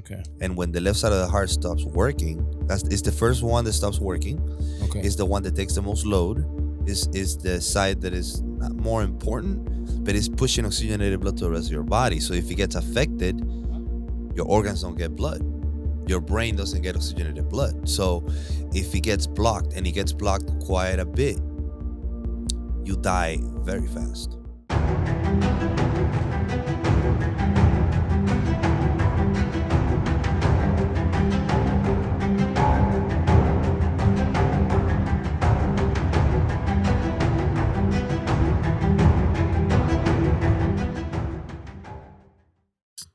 Okay. And when the left side of the heart stops working, it's the first one that stops working. Okay. Is the one that takes the most load. Is the side that is not more important, but it's pushing oxygenated blood to the rest of your body. So if it gets affected, your organs don't get blood. Your brain doesn't get oxygenated blood. So if it gets blocked, and it gets blocked quite a bit, you die very fast.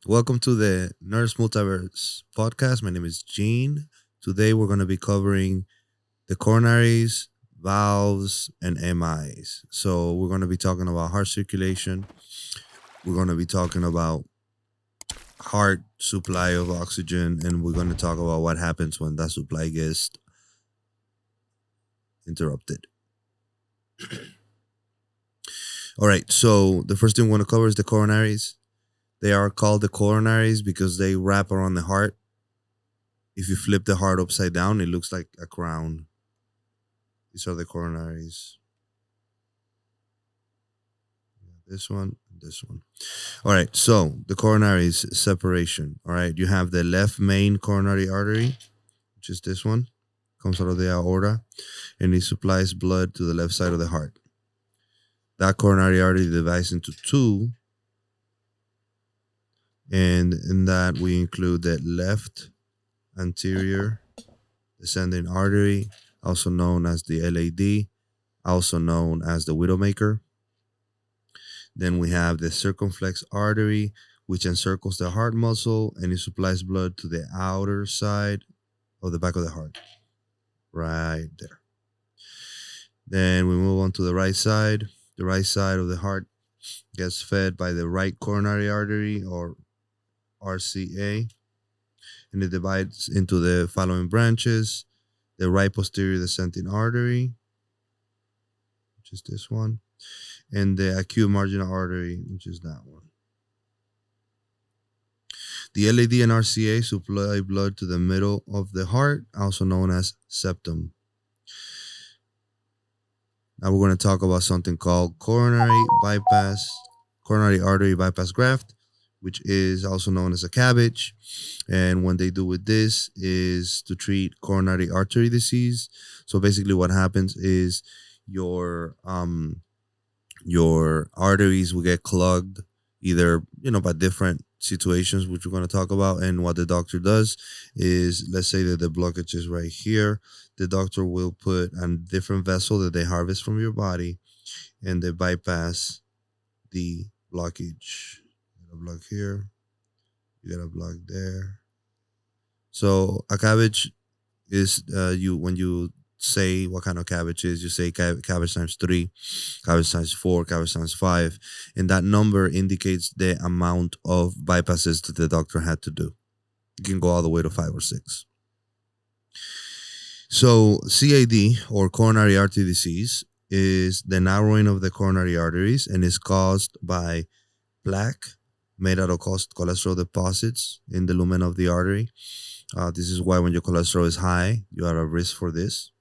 Welcome to the Nurse Multiverse podcast. My name is Gene. Today we're going to be covering the coronaries, valves, and MIs. So we're going to be talking about heart circulation. We're going to be talking about heart supply of oxygen, and we're going to talk about what happens when that supply gets interrupted. All right, so the first thing we want to cover is the coronaries. They are called the coronaries because they wrap around the heart. If you flip the heart upside down, it looks like a crown. These are the coronaries. This one, this one. All right, so the coronaries separation. All right, you have the left main coronary artery, which is this one, comes out of the aorta, and it supplies blood to the left side of the heart. That coronary artery divides into two, and in that we include the left anterior descending artery, also known as the LAD, also known as the Widowmaker. Then we have the circumflex artery, which encircles the heart muscle, and it supplies blood to the outer side of the back of the heart, right there. Then we move on to the right side. The right side of the heart gets fed by the right coronary artery, or RCA, and it divides into the following branches: the right posterior descending artery, which is this one, and the acute marginal artery, which is that one. The LAD and RCA supply blood to the middle of the heart, also known as septum. Now we're going to talk about something called coronary artery bypass graft, which is also known as a cabbage. And what they do with this is to treat coronary artery disease. So basically what happens is your arteries will get clogged, either by different situations, which we're going to talk about. And what the doctor does is, let's say that the blockage is right here, the doctor will put a different vessel that they harvest from your body, and they bypass the blockage. You got a block here, you got a block there. So a cabbage is when you say what kind of cabbage is, you say cabbage times 3, cabbage times 4, cabbage times 5, and that number indicates the amount of bypasses that the doctor had to do. You can go all the way to 5 or 6. So CAD, or coronary artery disease, is the narrowing of the coronary arteries, and is caused by plaque made out of cholesterol deposits in the lumen of the artery. This is why when your cholesterol is high, you are at risk for this.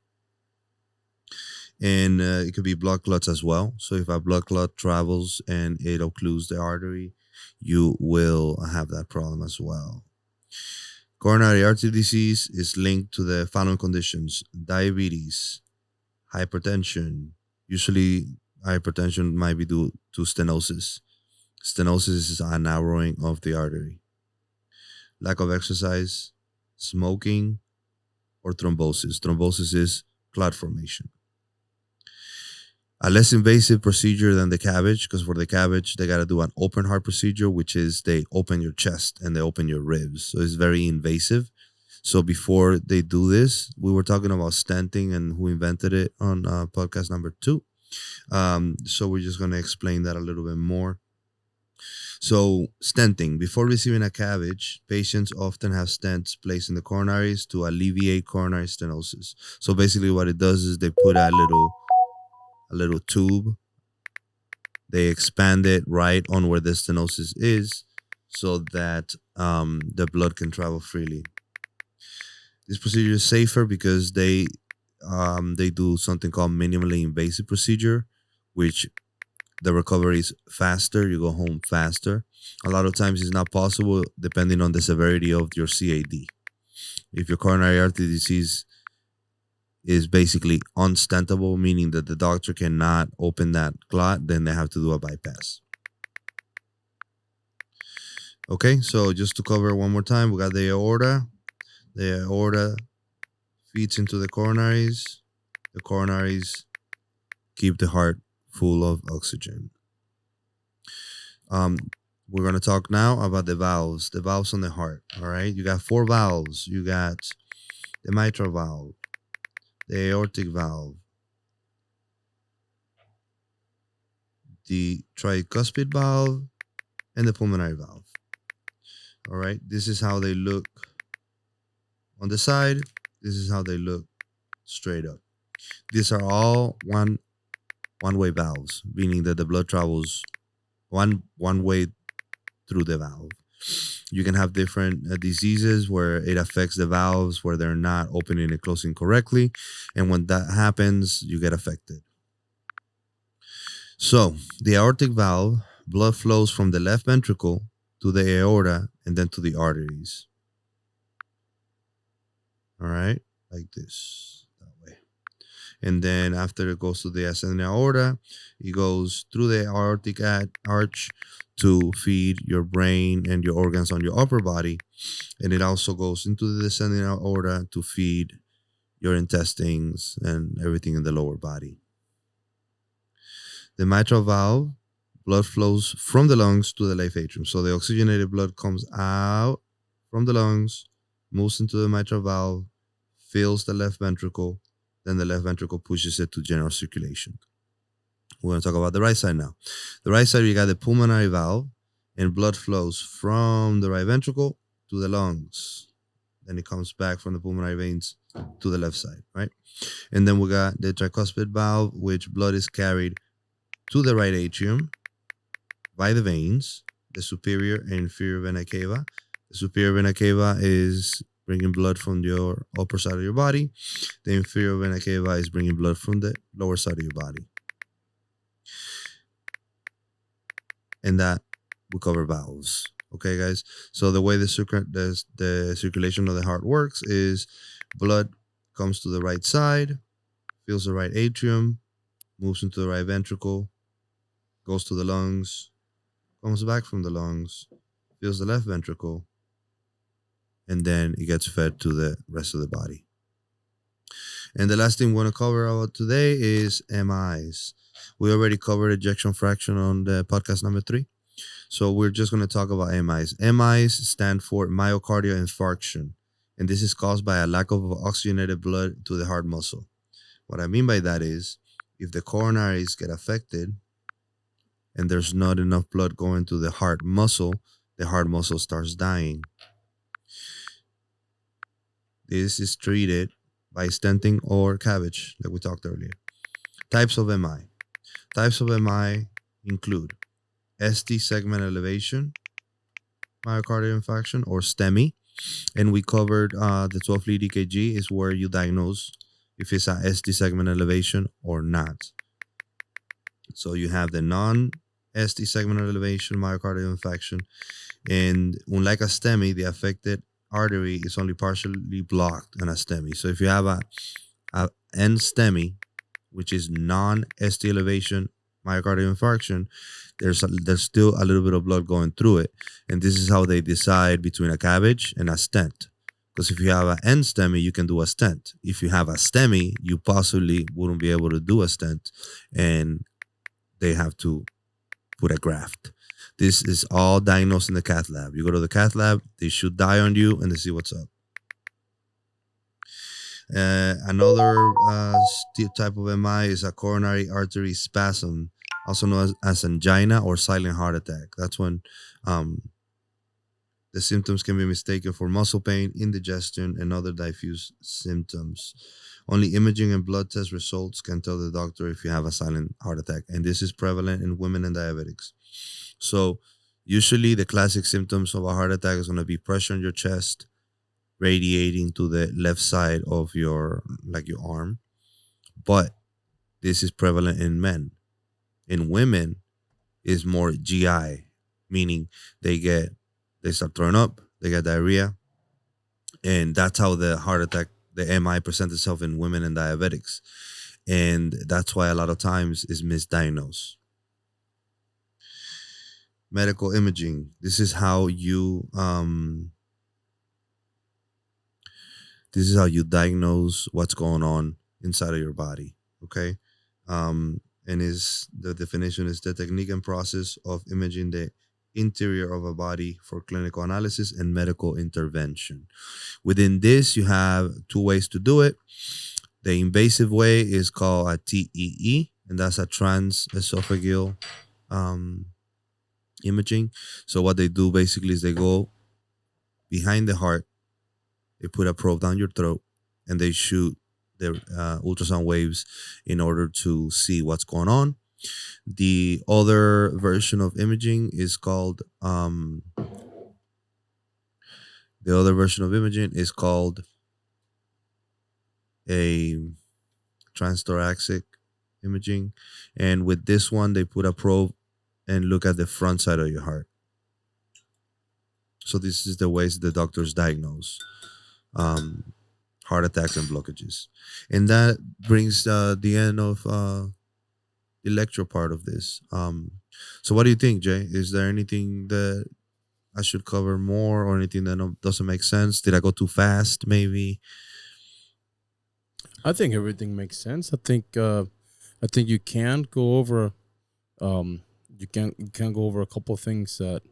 And it could be blood clots as well. So if a blood clot travels and it occludes the artery, you will have that problem as well. Coronary artery disease is linked to the following conditions: diabetes, hypertension. Usually hypertension might be due to stenosis. Stenosis is a narrowing of the artery. Lack of exercise, smoking, or thrombosis. Thrombosis is clot formation. A less invasive procedure than the cabbage, because for the cabbage, they got to do an open heart procedure, which is they open your chest and they open your ribs. So it's very invasive. So before they do this, we were talking about stenting and who invented it on podcast number 2. So we're just going to explain that a little bit more. So stenting. Before receiving a cabbage, patients often have stents placed in the coronaries to alleviate coronary stenosis. So basically what it does is they put a little tube. They expand it right on where the stenosis is, so that the blood can travel freely. This procedure is safer because they do something called minimally invasive procedure, which the recovery is faster. You go home faster. A lot of times it's not possible depending on the severity of your CAD. If your coronary artery disease is basically unstentable, meaning that the doctor cannot open that clot, then they have to do a bypass. Okay, so just to cover one more time, we got the aorta. The aorta feeds into the coronaries. The coronaries keep the heart full of oxygen. Um, we're going to talk now about the valves on the heart. All right, you got four valves. You got the mitral valve, the aortic valve, the tricuspid valve, and the pulmonary valve. All right, this is how they look on the side. This is how they look straight up. These are all one way valves, meaning that the blood travels one way through the valve. You can have different diseases where it affects the valves where they're not opening and closing correctly, and when that happens, you get affected. So, the aortic valve, blood flows from the left ventricle to the aorta and then to the arteries. All right, like this, that way. And then after it goes to the ascending aorta, it goes through the aortic arch to feed your brain and your organs on your upper body. And it also goes into the descending aorta to feed your intestines and everything in the lower body. The mitral valve, blood flows from the lungs to the left atrium. So the oxygenated blood comes out from the lungs, moves into the mitral valve, fills the left ventricle, then the left ventricle pushes it to general circulation. We're going to talk about the right side now. The right side, you got the pulmonary valve, and blood flows from the right ventricle to the lungs. Then it comes back from the pulmonary veins to the left side, right? And then we got the tricuspid valve, which blood is carried to the right atrium by the veins, the superior and inferior vena cava. The superior vena cava is bringing blood from your upper side of your body. The inferior vena cava is bringing blood from the lower side of your body. And that will cover valves. Okay, guys. So the way the circulation of the heart works is blood comes to the right side, fills the right atrium, moves into the right ventricle, goes to the lungs, comes back from the lungs, fills the left ventricle, and then it gets fed to the rest of the body. And the last thing we want to cover about today is MIs. We already covered ejection fraction on the podcast number 3. So we're just going to talk about MIs. MIs stand for myocardial infarction, and this is caused by a lack of oxygenated blood to the heart muscle. What I mean by that is if the coronaries get affected and there's not enough blood going to the heart muscle starts dying. This is treated by stenting or CABG, like we talked earlier. Types of MI. Types of MI include ST segment elevation, myocardial infarction, or STEMI. And we covered the 12 lead EKG is where you diagnose if it's a ST segment elevation or not. So you have the non-ST segment elevation myocardial infarction. And unlike a STEMI, the affected artery is only partially blocked in a STEMI. So if you have a N-STEMI, which is non-ST elevation myocardial infarction, there's still a little bit of blood going through it. And this is how they decide between a CABG and a stent. Because if you have an N-STEMI, you can do a stent. If you have a STEMI, you possibly wouldn't be able to do a stent, and they have to put a graft. This is all diagnosed in the cath lab. You go to the cath lab, they shoot dye on you, and they see what's up. Another type of MI is a coronary artery spasm, also known as angina or silent heart attack. That's when the symptoms can be mistaken for muscle pain, indigestion, and other diffuse symptoms. Only imaging and blood test results can tell the doctor if you have a silent heart attack, and this is prevalent in women and diabetics. So Usually, the classic symptoms of a heart attack is going to be pressure on your chest, radiating to the left side of your like your arm. But this is prevalent in men. In women, is more GI, meaning they start throwing up, they get diarrhea, and that's how the heart attack, the MI, presents itself in women and diabetics, and that's why a lot of times is misdiagnosed. Medical imaging. This is how you diagnose what's going on inside of your body. Okay. And is the definition is the technique and process of imaging the interior of a body for clinical analysis and medical intervention. Within this, you have two ways to do it. The invasive way is called a TEE, and that's a transesophageal imaging. So what they do basically is they go behind the heart, they put a probe down your throat, and they shoot their ultrasound waves in order to see what's going on. The other version of imaging is called a transthoracic imaging, and with this one they put a probe and look at the front side of your heart. So this is the ways the doctors diagnose heart attacks and blockages. And that brings the end of the lecture part of this. So what do you think, Jay? Is there anything that I should cover more, or anything that doesn't make sense? Did I go too fast, maybe? I think everything makes sense. I think you can go over you can go over a couple of things that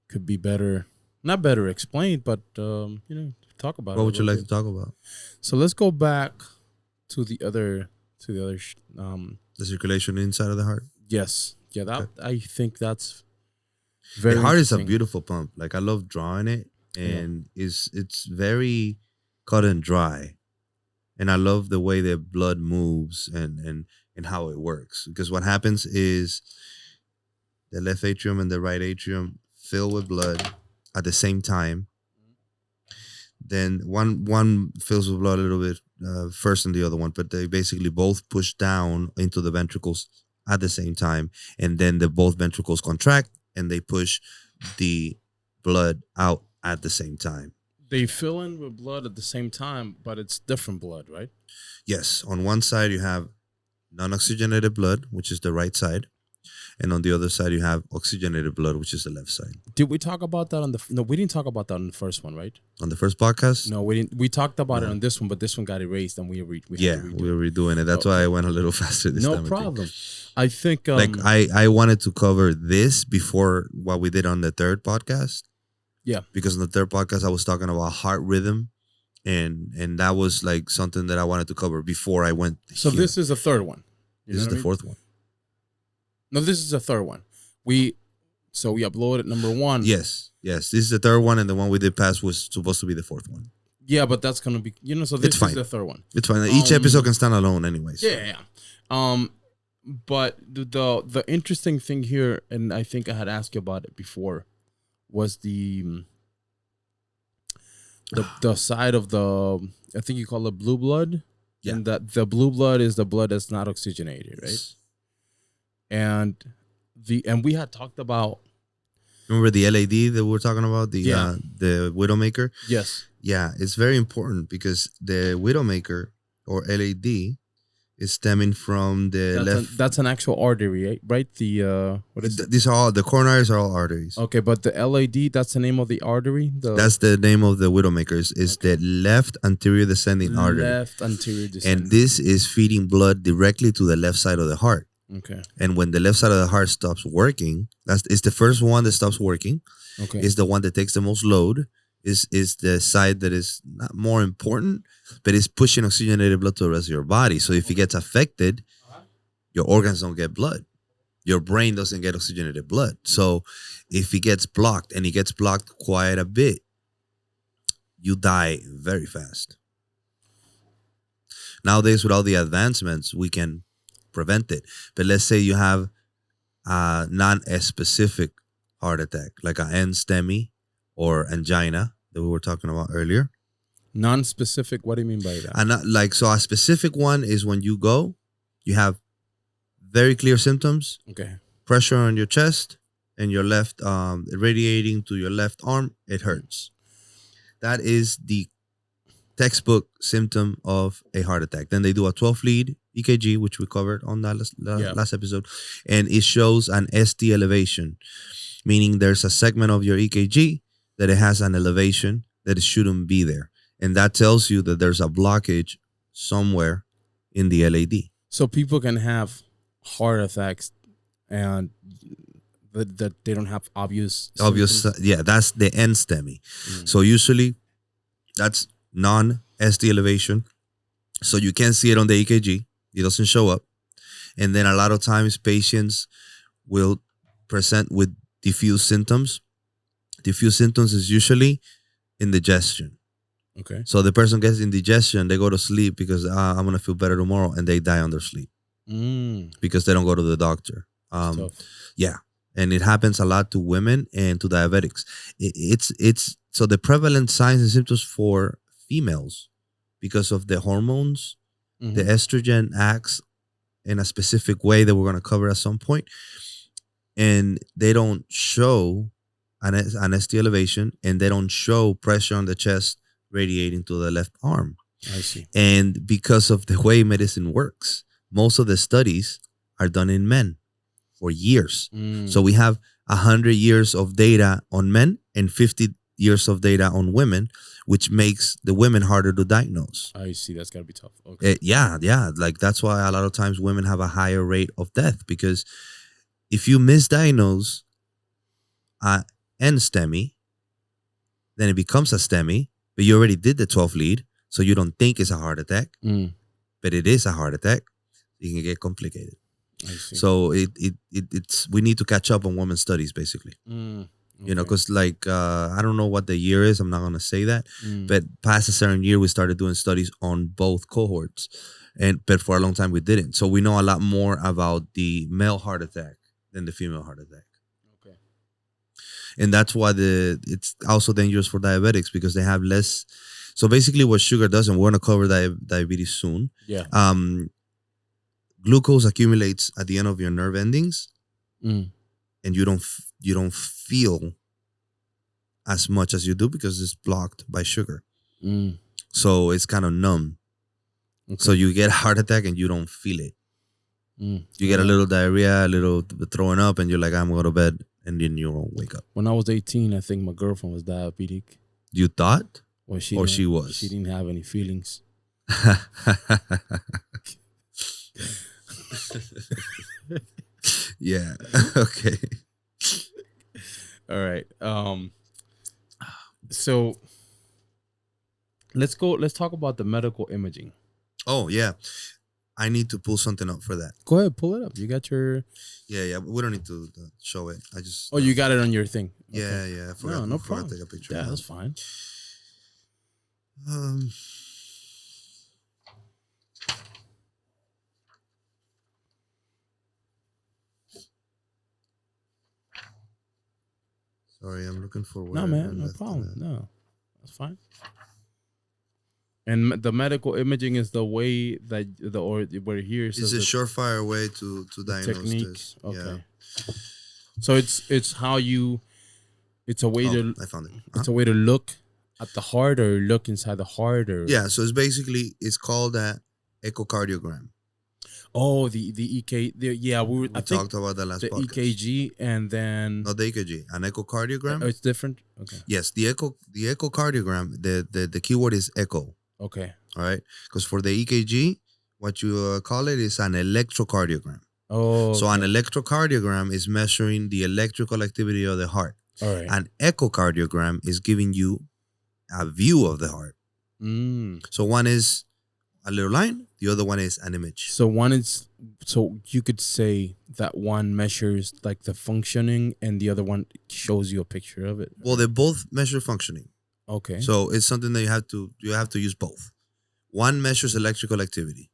could be better, not better explained, but talk about. What would you like to talk about? So let's go back to the other the circulation inside of the heart. Yes, yeah. That Okay. I think that's very. The heart is a interesting. beautiful pump. Like I love drawing it, and it's very cut and dry, and I love the way the blood moves and how it works. Because what happens is the left atrium and the right atrium fill with blood at the same time. Then one fills with blood a little bit first than the other one, but they basically both push down into the ventricles at the same time, and then the both ventricles contract and they push the blood out at the same time. They fill in with blood at the same time, but it's different blood, right? Yes, on one side you have non-oxygenated blood, which is the right side, and on the other side you have oxygenated blood, which is the left side. Did we talk about that on the? No, we didn't talk about that on the first one, right? On the first podcast, No, we didn't. We talked about it No. on this one, but this one got erased, and we had we to redo were it. redoing it. That's why I went a little faster this No time. I think. problem. I think Like I wanted to cover this before what we did on the third podcast. Yeah. Because in the third podcast I was talking about heart rhythm, and that was like something that I wanted to cover before I went. So here. this is the third one. You This is know the what I mean? fourth one. No, this is the third one. We uploaded number one. Yes. This is the third one, and the one we did past was supposed to be the fourth one. Yeah, but that's gonna be so this It's fine. is the third one. It's fine. Each episode can stand alone, anyways. Yeah. But the interesting thing here, and I think I had asked you about it before, was the side of the, I think you call it blue blood. Yeah. And that the blue blood is the blood that's not oxygenated, right? Yes. And we had talked about, Remember the LAD that we were talking about? The Widowmaker? yes. Yeah, it's very important because the Widowmaker or LAD is stemming from the left. That's an actual artery, right? The what is it? These are all the coronaries are all arteries. Okay, but the LAD, that's the name of the artery. That's the name of the Widowmaker. Is the left anterior descending artery, left anterior descending. and this is feeding blood directly to the left side of the heart. Okay. And when the left side of the heart stops working, it's the first one that stops working. Okay. Is the one that takes the most load. Is the side that is not more important, but it's pushing oxygenated blood to the rest of your body. So if it gets affected, your organs don't get blood. Your brain doesn't get oxygenated blood. So if it gets blocked, and it gets blocked quite a bit, you die very fast. Nowadays, with all the advancements, we can prevent it. But let's say you have non-specific heart attack, like an NSTEMI or angina that we were talking about earlier. Non-specific. What do you mean by that? And so a specific one is when you go, you have very clear symptoms, Okay. pressure on your chest and your left, radiating to your left arm, it hurts. That is the textbook symptom of a heart attack. Then they do a 12 lead EKG, which we covered on that last episode, and it shows an ST elevation, meaning there's a segment of your EKG that it has an elevation that it shouldn't be there. And that tells you that there's a blockage somewhere in the LAD. So people can have heart attacks and that they don't have obvious symptoms? Yeah, that's the NSTEMI. So usually that's non-ST elevation. So you can't see it on the EKG. It doesn't show up. And then a lot of times patients will present with diffuse symptoms. Diffuse symptoms is usually indigestion. Okay. So the person gets indigestion, they go to sleep because I'm going to feel better tomorrow, and they die on their sleep because they don't go to the doctor. Yeah. And it happens a lot to women and to diabetics. It's so the prevalent signs and symptoms for females, because of the hormones, the estrogen acts in a specific way that we're going to cover at some point, and they don't show an ST elevation, and they don't show pressure on the chest radiating to the left arm. I see. And because of the way medicine works, most of the studies are done in men for years. So we have 100 years of data on men and 50 years of data on women, which makes the women harder to diagnose. I see. That's got to be tough. Okay. Yeah. Like that's why a lot of times women have a higher rate of death, because if you misdiagnose an NSTEMI, then it becomes a STEMI, but you already did the 12 lead, so you don't think it's a heart attack, but it is a heart attack. It can get complicated. I see. So it's we need to catch up on women's studies, basically. Okay. You know, because like I don't know what the year is. I'm not gonna say that, but past a certain year, we started doing studies on both cohorts, but for a long time we didn't. So we know a lot more about the male heart attack than the female heart attack. Okay. And that's why it's also dangerous for diabetics, because they have less. So basically, what sugar does, and we're gonna cover diabetes soon. Yeah. Glucose accumulates at the end of your nerve endings, and you don't feel as much as you do because it's blocked by sugar. So it's kind of numb. Okay. So you get a heart attack and you don't feel it. You get a little diarrhea, a little throwing up, and you're like, I'm going to bed, and then you don't wake up. When I was 18, I think my girlfriend was diabetic. You thought? Or she was? She didn't have any feelings. Yeah. Okay. All right. So let's talk about the medical imaging. Oh, yeah. I need to pull something up for that. Go ahead, pull it up. You got your... Yeah. We don't need to show it. I just... Oh, you got it on your thing. Okay. Yeah. I forgot, no problem. To take a picture. Yeah, that's fine. Sorry, I'm looking for... No, man. No problem. No, that's fine. And the medical imaging is the way that where here it's a surefire way to diagnose technique. This. Okay. Yeah. So it's how you. It's a way to. I found it. It's a way to look at the heart, or look inside the heart, or... Yeah. So it's called an echocardiogram. Oh, the EK. We talked about that last the podcast. EKG, and then not the EKG, an echocardiogram. Oh, it's different. Okay. Yes, the echocardiogram. The keyword is echo. Okay. All right, because for the EKG, what you call it is an electrocardiogram. Oh. So an electrocardiogram is measuring the electrical activity of the heart. All right. An echocardiogram is giving you a view of the heart. So one is a little line, the other one is an image. So you could say that one measures like the functioning, and the other one shows you a picture of it. Well, they both measure functioning. Okay. So it's something that you have to use both. One measures electrical activity,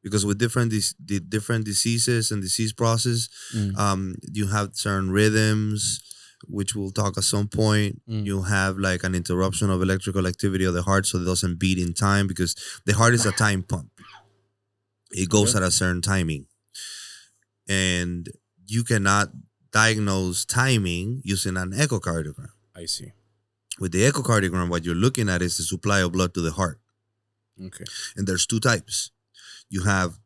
because with different diseases and disease process, you have certain rhythms which we'll talk at some point. You have like an interruption of electrical activity of the heart, so it doesn't beat in time because the heart is a time pump. It goes Okay. at a certain timing, and you cannot diagnose timing using an echocardiogram. I see. With the echocardiogram, what you're looking at is the supply of blood to the heart, Okay. and there's two types. You have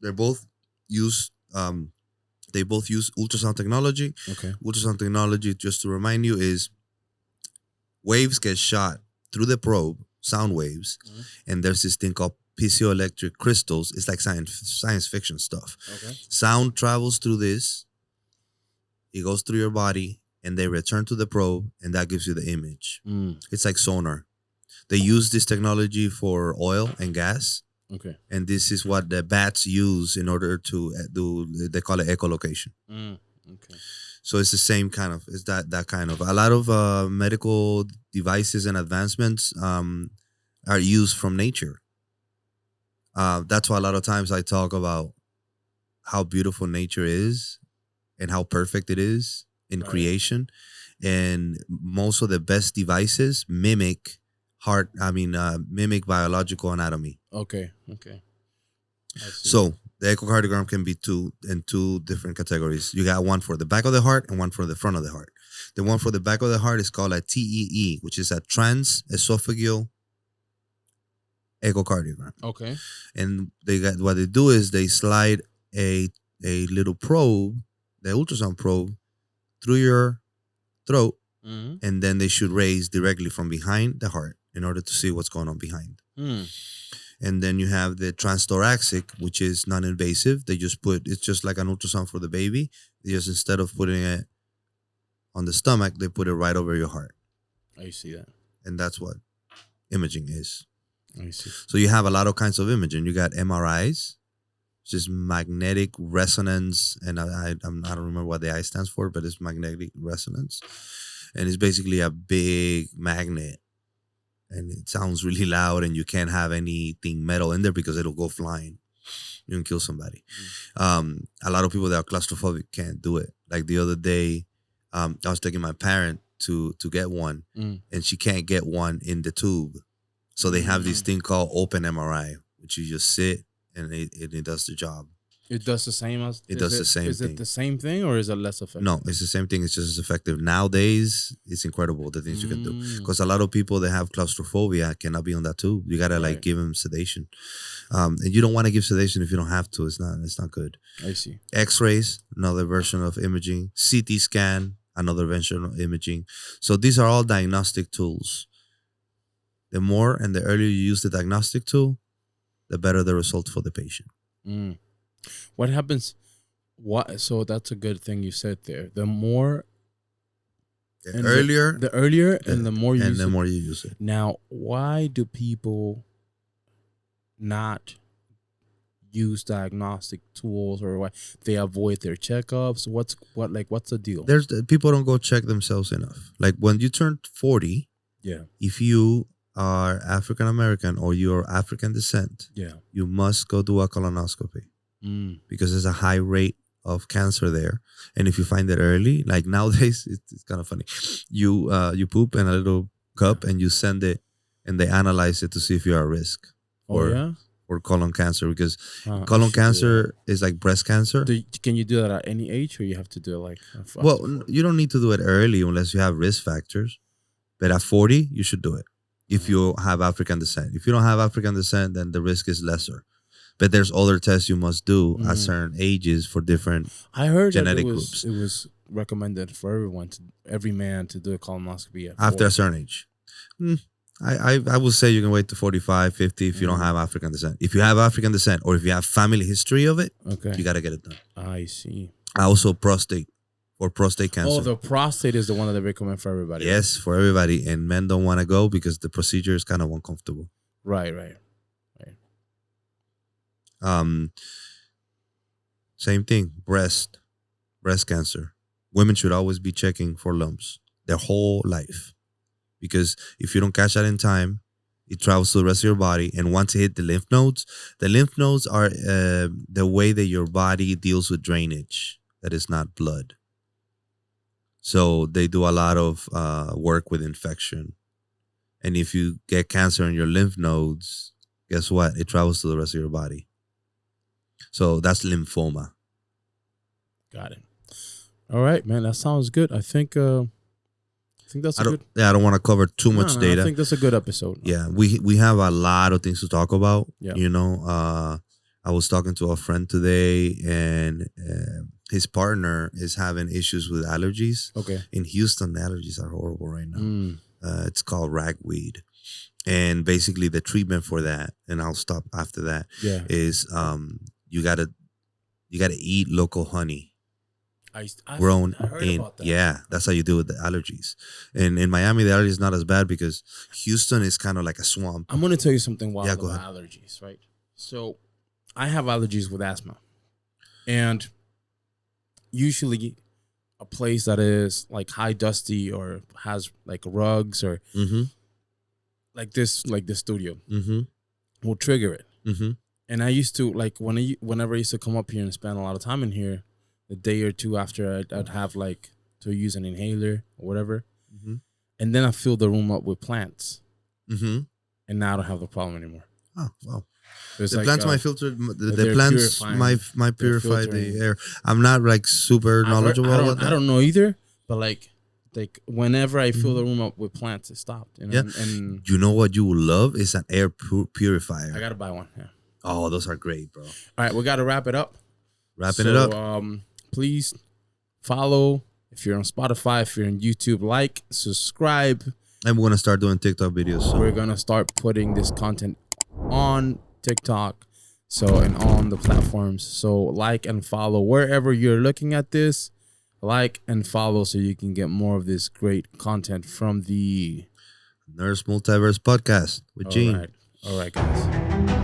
they're both use they both use ultrasound technology. Okay. Ultrasound technology, just to remind you, is waves get shot through the probe, sound waves, and there's this thing called piezoelectric crystals. It's like science fiction stuff. Okay. Sound travels through this, it goes through your body, and they return to the probe, and that gives you the image. It's like sonar. They use this technology for oil and gas. Okay. And this is what the bats use in order to do. They call it echolocation. Okay. So it's the same kind of. It's that kind of. A lot of medical devices and advancements are used from nature. That's why a lot of times I talk about how beautiful nature is and how perfect it is in creation. And most of the best devices mimic mimic biological anatomy. Okay. Okay. I see. So the echocardiogram can be two different categories. You got one for the back of the heart and one for the front of the heart. The one for the back of the heart is called a TEE, which is a transesophageal echocardiogram. Okay. And what they do is they slide a little probe, the ultrasound probe, through your throat, and then they should raise directly from behind the heart in order to see what's going on behind. And then you have the transthoracic, which is non-invasive. It's just like an ultrasound for the baby. They just, instead of putting it on the stomach, they put it right over your heart. I see that. And that's what imaging is. I see. So you have a lot of kinds of imaging. You got MRIs, which is magnetic resonance. And I don't remember what the I stands for, but it's magnetic resonance. And it's basically a big magnet. And it sounds really loud, and you can't have anything metal in there because it'll go flying. You can kill somebody. A lot of people that are claustrophobic can't do it. Like the other day, I was taking my parent to get one, and she can't get one in the tube. So they have this thing called open MRI, which you just sit and it does the job. It does the same as the same Is thing. it the same thing or is it less effective? No, it's the same thing. It's just as effective. Nowadays, it's incredible the things you can do. Because a lot of people that have claustrophobia cannot be on that tube. You gotta like give them sedation, and you don't want to give sedation if you don't have to. It's not good. I see. X-rays, another version of imaging. CT scan, another version of imaging. So these are all diagnostic tools. The more and the earlier you use the diagnostic tool, the better the result for the patient. What happens? So that's a good thing you said there. The more, the earlier, and the more you use it. Now, why do people not use diagnostic tools, or why they avoid their checkups? What's the deal? People don't go check themselves enough. Like when you turn 40, if you are African American or you're African descent, you must go do a colonoscopy. Because there's a high rate of cancer there, and if you find it early, like nowadays, it's kind of funny. You poop in a little cup and you send it, and they analyze it to see if you're at risk or colon cancer, because colon cancer is like breast cancer. Can you do that at any age, or you have to do it like? You don't need to do it early unless you have risk factors, but at 40 you should do it if you have African descent. If you don't have African descent, then the risk is lesser. But there's other tests you must do at certain ages for different genetic groups. It was recommended for every man to do a colonoscopy after a certain age. I would say you can wait to 45, 50 if you don't have African descent. If you have African descent or if you have family history of it, you got to get it done. I see. Also prostate cancer. Oh, the prostate is the one that they recommend for everybody. Yes, for everybody. And men don't want to go because the procedure is kind of uncomfortable. Right. Same thing, breast cancer. Women should always be checking for lumps their whole life, because if you don't catch that in time, it travels to the rest of your body, and once it hit the lymph nodes are the way that your body deals with drainage that is not blood. So they do a lot of work with infection. And if you get cancer in your lymph nodes, guess what? It travels to the rest of your body. So that's lymphoma. Got it. All right, man. That sounds good. I think that's a good. I don't want to cover too much data. I think that's a good episode. Yeah, we have a lot of things to talk about. Yeah. You know, I was talking to a friend today, and his partner is having issues with allergies. Okay. In Houston, the allergies are horrible right now. Mm. It's called ragweed, and basically the treatment for that, and I'll stop after that. Yeah. Is you gotta eat local honey. I've Grown heard in about that. Yeah, that's how you do with the allergies. And in Miami the allergy is not as bad because Houston is kind of like a swamp. I'm gonna tell you something wild Yeah, go about ahead. allergies, right? So I have allergies with asthma, and usually a place that is like high dusty or has like rugs or like this studio will trigger it. And I used to like whenever I used to come up here and spend a lot of time in here, a day or two after I'd have like to use an inhaler or whatever, and then I fill the room up with plants, and now I don't have the problem anymore. Oh wow! So it's The like, plants might filter. The they're plants purifying. might purify filtering. the air. I'm not like super knowledgeable about that. I don't know either, but like whenever I fill the room up with plants, it stopped. You know? Yeah. And You know what you will love is an air purifier. I gotta buy one. Yeah. Oh, those are great, bro. All right, we gotta wrap it up. Wrapping it up. Please follow if you're on Spotify, if you're on YouTube, like, subscribe. And we're gonna start doing TikTok videos soon. We're gonna start putting this content on TikTok, and on the platforms. So like and follow wherever you're looking at this. Like and follow so you can get more of this great content from the Nurse Multiverse Podcast with Gene. All right, guys.